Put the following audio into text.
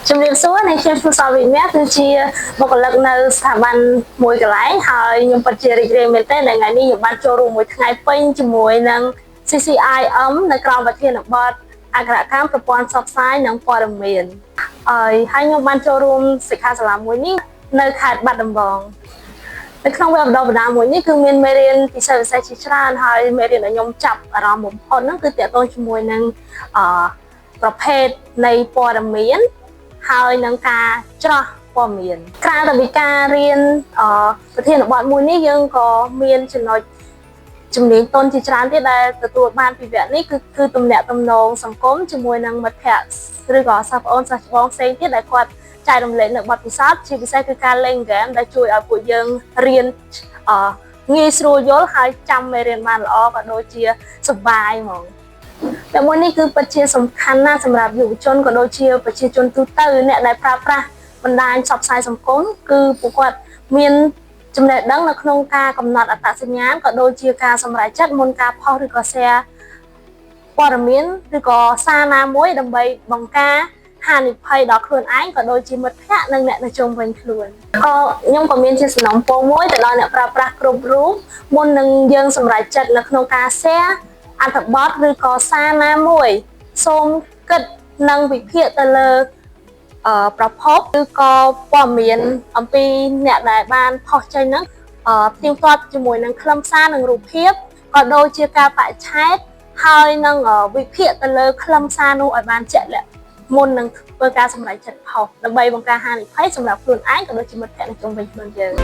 ជំរាបសួរអ្នកខ្ញុំសួរសាវិមាសគឺជាបុគ្គលិកនៅស្ថាប័នមួយកន្លែងហើយខ្ញុំពិតជារីករាយមែនទែនដែលថ្ងៃនេះខ្ញុំបានចូលរួមមួយថ្ងៃពេញជាមួយនឹង CCIM នៅក្រោមប្រធានបទអក្ខរកម្មប្រព័ន្ធផ្សព្វផ្សាយនិងព័ត៌មានហើយខ្ញុំបានចូលរួមសិក្ខាសាលាមួយនេះនៅខេត្តបាត់ដំបងនៅក្នុងវគ្គបណ្ដុះបណ្ដាលមួយនេះគឺមានមេរៀនពិសេសជាច្រើនហើយមេរៀនដែលខ្ញុំចាប់អារម្មណ៍បំផុតហ្នឹងគឺទាក់ទងជាមួយនឹងប្រភេទនៃព័ត៌មានហើយនឹងការច្រោះព័ត៌មានក្រៅពីការរៀនប្រធានបទមួយនេះយើងក៏មានចំណុចជំនាញទន់ជាច្រើនទៀតដែលទទួលបានពីវគ្គនេះគឺទំនាក់ទំនងសង្គមជាមួយនឹងមិត្តភ័ក្តិឬក៏សិស្សប្អូនសិស្សច្បងផ្សេងទៀតដែលគាត់ចែករំលែកនៅបទពិសោធន៍ជាពិសេសគឺការលេងហ្គេមដែលជួយឲ្យពួកយើងរៀនងាយស្រួលយល់ហើយចាំមេរៀនបានល្អក៏ដូចជាសប្បាយហ្មងតែមួយនេះគឺពិតជាសំខាន់ណាស់សម្រាប់យុវជនក៏ដូចជាប្រជាជនទូទៅអ្នកដែលប្រើប្រាស់បណ្ដាញផ្សព្វផ្សាយសង្គមគឺពួកគាត់មានចំណេះដឹងនៅក្នុងការកំណត់អត្តសញ្ញាណក៏ដូចជាការសម្រេចចិត្តមុនការផុសឬក៏ share ព័ត៌មានឬក៏សារណាមួយដើម្បីបង្ការហានិភ័យដល់ខ្លួនឯងក៏ដូចជាមិត្តភ័ក្តិនិងអ្នកនៅជុំវិញខ្លួនខ្ញុំក៏មានជាសំណូមពរមួយទៅដល់អ្នកប្រើប្រាស់គ្រប់រូបមុននឹងយើងសម្រេចចិត្តនៅក្នុងការ share អត្ថបទឬក៏សារណាមួយសូមគិតនិងវិភាគទៅលើប្រភពឬក៏ព័ត៌មានអំពីអ្នកដែលបានផុសចេញហ្នឹងផ្ទៀងផ្ទាត់ជាមួយនឹងខ្លឹមសារនិងរូបភាពក៏ដូចជាការបច្ឆេទហើយនឹងវិភាគទៅលើខ្លឹមសារនោះឲ្យបានជាក់លាក់មុននឹងធ្វើការសម្រេចចិត្តផុសដើម្បីបង្ការហានិភ័យសម្រាប់ខ្លួនឯងក៏ដូចជាមិត្តភ័ក្តិនៅជុំវិញខ្លួនយើង